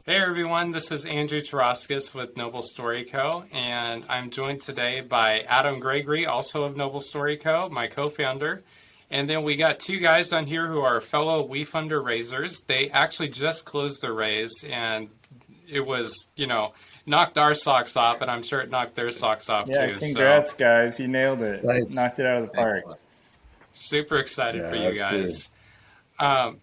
Hey everyone, this is Andrew Taraskis with Noble Story Co. And I'm joined today by Adam Gregory, also of Noble Story Co., my co-founder. And then we got two guys on here who are fellow WeFunder raisers. They actually just closed their raise, and it was, knocked our socks off, and I'm sure it knocked their socks off Yeah, too. So congrats, guys. You nailed it. Thanks. Knocked it out of the park. Excellent. super excited for Yeah, you us too. guys. Um,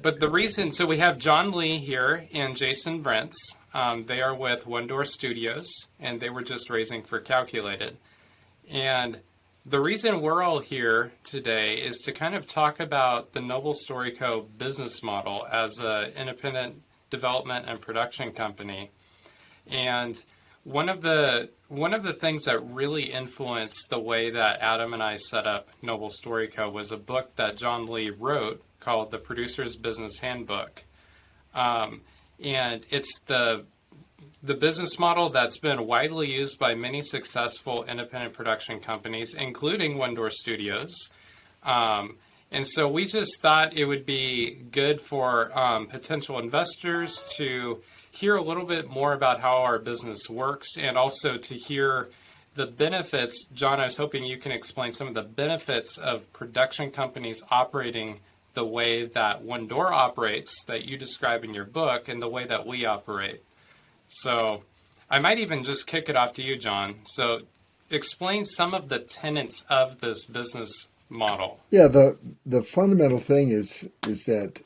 But the reason, so we have John Lee here and Jason Brents. They are with One Door Studios, and they were just raising for Calculated. And the reason we're all here today is to kind of talk about the Noble Story Co. business model as an independent development and production company. And one of the things that really influenced the way that Adam and I set up Noble Story Co. was a book that John Lee wrote called The Producer's Business Handbook. And it's the business model that's been widely used by many successful independent production companies, including One Door Studios. And so we just thought it would be good for potential investors to hear a little bit more about how our business works, and also to hear the benefits. John, I was hoping you can explain some of the benefits of production companies operating the way that One Door operates, that you describe in your book, and the way that we operate. So I might even just kick it off to you, John. So explain some of the tenets of this business model. Yeah, the fundamental thing is that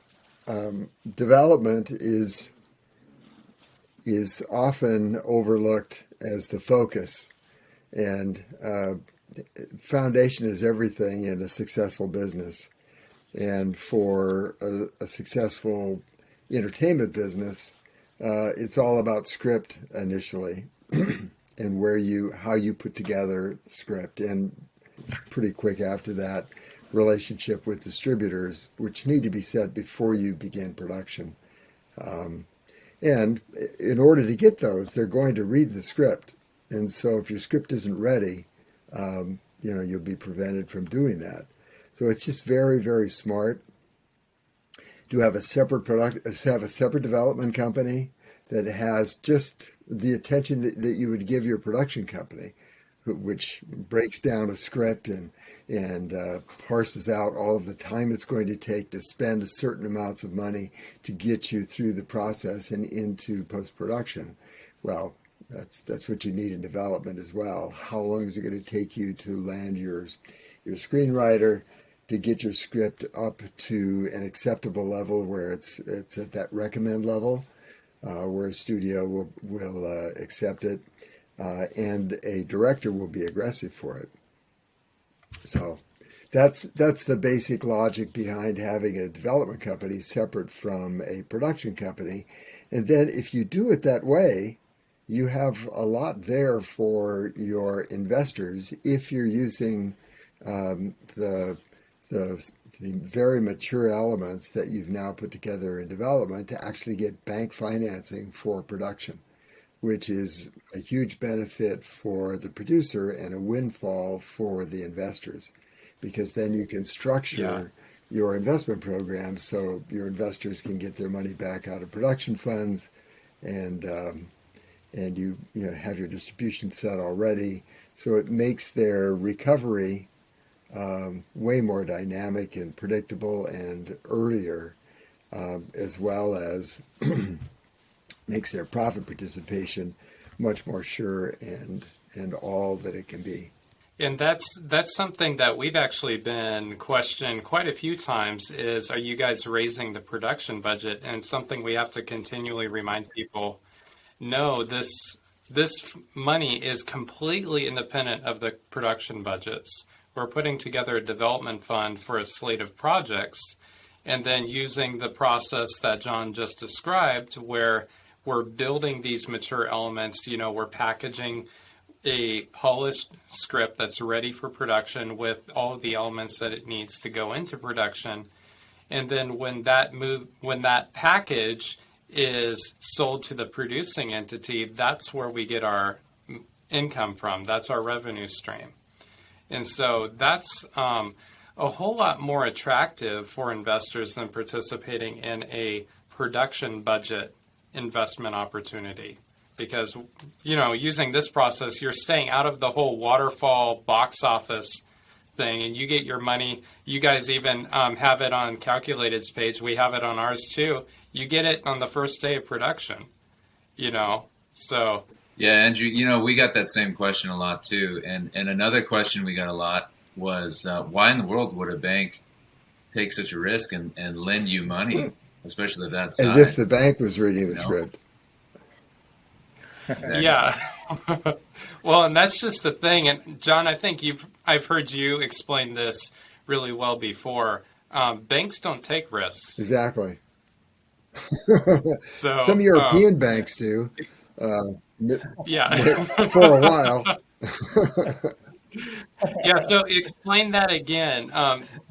development is often overlooked as the focus, and foundation is everything in a successful business. And for a successful entertainment business, it's all about script initially, and how you put together script, and pretty quick after that, relationship with distributors, which need to be set before you begin production. And in order to get those, they're going to read the script. And so if your script isn't ready, you'll be prevented from doing that. So it's just very, very smart to have a separate development company that has just the attention that you would give your production company, which breaks down a script and parses out all of the time it's going to take to spend certain amounts of money to get you through the process and into post-production. Well, that's what you need in development as well. How long is it going to take you to land your screenwriter, to get your script up to an acceptable level where it's at that recommend level, where a studio will accept it, and a director will be aggressive for it. So that's the basic logic behind having a development company separate from a production company. And then if you do it that way, you have a lot there for your investors if you're using the very mature elements that you've now put together in development to actually get bank financing for production, which is a huge benefit for the producer and a windfall for the investors, because then you can structure your investment program so your investors can get their money back out of production funds, and you have your distribution set already. So it makes their recovery way more dynamic and predictable and earlier, as well as makes their profit participation much more sure and all that it can be. And that's something that we've actually been questioned quite a few times is, are you guys raising the production budget? And something we have to continually remind people, no, this money is completely independent of the production budgets. We're putting together a development fund for a slate of projects, and then using the process that John just described, where we're building these mature elements. We're packaging a polished script that's ready for production with all of the elements that it needs to go into production. And then when that package is sold to the producing entity, that's where we get our income from. That's our revenue stream. And so that's a whole lot more attractive for investors than participating in a production budget investment opportunity. Because, using this process, you're staying out of the whole waterfall box office thing, and you get your money. You guys even have it on Calculated's page. We have it on ours too. You get it on the first day of production, so. Yeah, Andrew, we got that same question a lot too. And another question we got a lot was, why in the world would a bank take such a risk and lend you money, especially of that size? As if the bank was reading the script. Exactly. Yeah. Well, and that's just the thing. And John, I think I've heard you explain this really well before. Banks don't take risks. Exactly. So Some European banks do. Yeah. For a while. Yeah. So explain that again.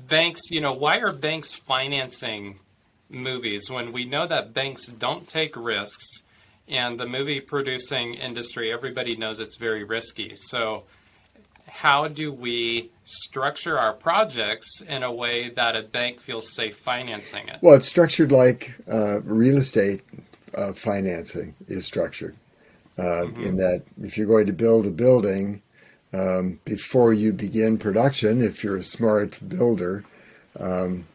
Banks, why are banks financing movies when we know that banks don't take risks? And the movie producing industry, everybody knows it's very risky. So how do we structure our projects in a way that a bank feels safe financing it? Well, it's structured like real estate financing is structured. In that if you're going to build a building, before you begin production, if you're a smart builder, then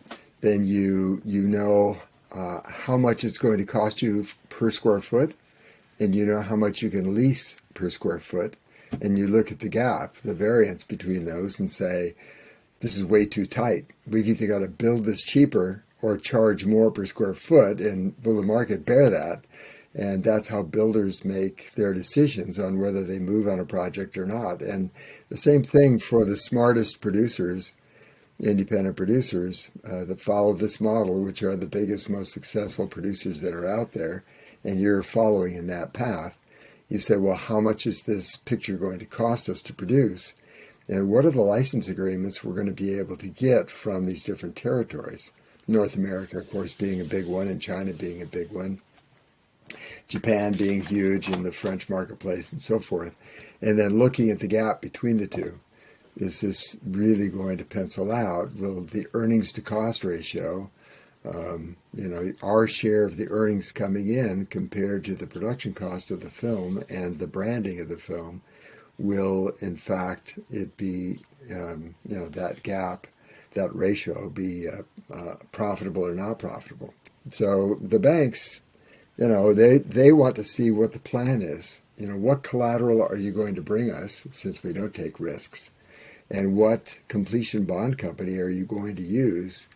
you know how much it's going to cost you per square foot, and you know how much you can lease per square foot, and you look at the gap, the variance between those, and say, this is way too tight. We've either got to build this cheaper or charge more per square foot, and will the market bear that? And that's how builders make their decisions on whether they move on a project or not. And the same thing for the smartest producers, independent producers that follow this model, which are the biggest, most successful producers that are out there, and you're following in that path. You say, well, how much is this picture going to cost us to produce? And what are the license agreements we're going to be able to get from these different territories? North America, of course, being a big one, and China being a big one. Japan being huge in the French marketplace and so forth. And then looking at the gap between the two. Is this really going to pencil out? Will the earnings to cost ratio, our share of the earnings coming in compared to the production cost of the film and the branding of the film, will in fact it be, that gap, that ratio be profitable or not profitable? So the banks, they want to see what the plan is. What collateral are you going to bring us, since we don't take risks? And what completion bond company are you going to use?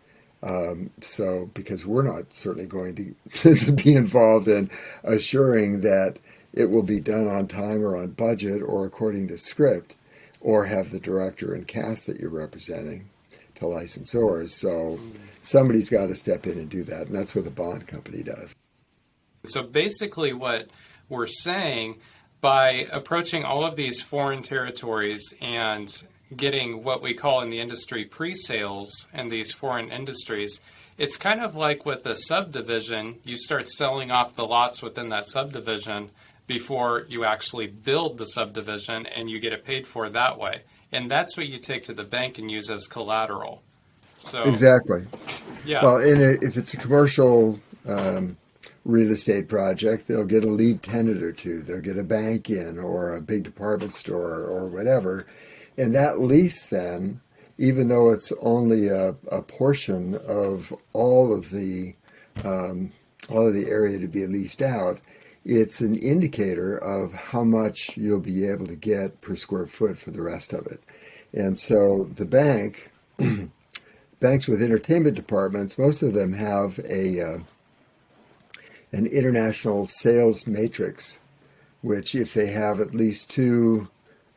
Because we're not certainly going to be involved in assuring that it will be done on time or on budget or according to script, or have the director and cast that you're representing to licensors. So somebody's got to step in and do that, and that's what the bond company does. So basically what we're saying, by approaching all of these foreign territories and getting what we call in the industry pre-sales in these foreign industries, it's kind of like with a subdivision. You start selling off the lots within that subdivision before you actually build the subdivision, and you get it paid for that way. And that's what you take to the bank and use as collateral. So exactly. Yeah. Well, if it's a commercial real estate project, they'll get a lead tenant or two. They'll get a bank in, or a big department store, or whatever. And that lease then, even though it's only a portion of all of the area to be leased out, it's an indicator of how much you'll be able to get per square foot for the rest of it. And so the banks with entertainment departments, most of them have an international sales matrix, which if they have at least two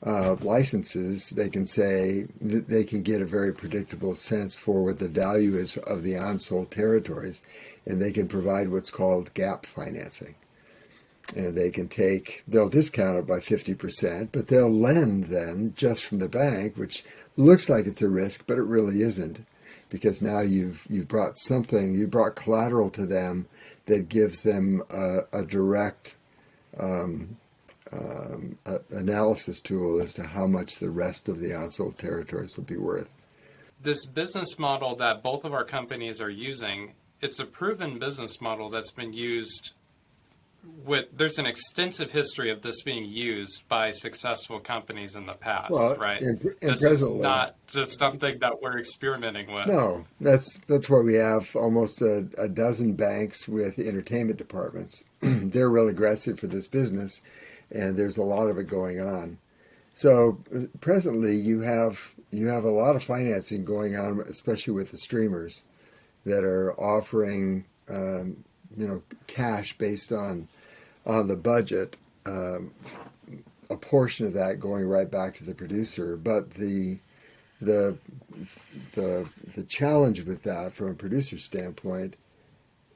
licenses, they can say they can get a very predictable sense for what the value is of the unsold territories, and they can provide what's called gap financing. And they'll discount it by 50%, but they'll lend then just from the bank, which looks like it's a risk, but it really isn't, because now you've brought collateral to them that gives them a direct analysis tool as to how much the rest of the unsold territories will be worth. This business model that both of our companies are using, it's a proven business model that's been used there's an extensive history of this being used by successful companies in the past, Well, right? and This is presently, not just something that we're experimenting with. no, that's why we have almost a dozen banks with entertainment departments. They're real aggressive for this business, and there's a lot of it going on. So presently, you have a lot of financing going on, especially with the streamers that are offering cash based on the budget. A portion of that going right back to the producer, but the challenge with that from a producer standpoint,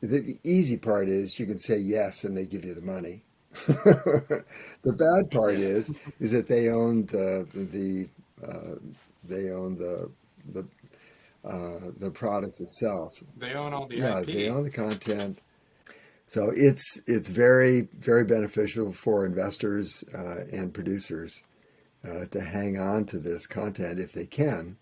the easy part is you can say yes and they give you the money. The bad part is that they own the product itself. They own all the Yeah, IP. they own the content. So it's very, very beneficial for investors and producers to hang on to this content if they can,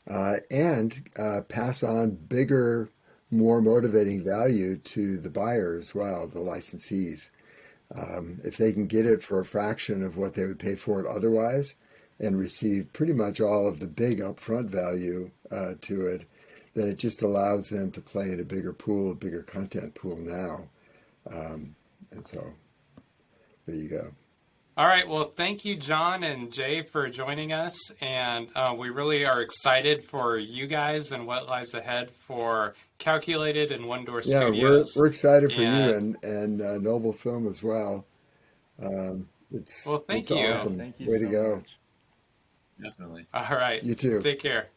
and pass on bigger, more motivating value to the buyer as well, the licensees. If they can get it for a fraction of what they would pay for it otherwise, and receive pretty much all of the big upfront value to it, then it just allows them to play in a bigger pool, a bigger content pool now. And so there you go. All right. Well, thank you, John and Jay, for joining us. And we really are excited for you guys and what lies ahead for Calculated and One Door Yeah, Studios. we're excited for And- you and Noble Film as well. It's Well, thank it's you. awesome. Thank you Way so to go. much. Definitely. All right. You too. Take care.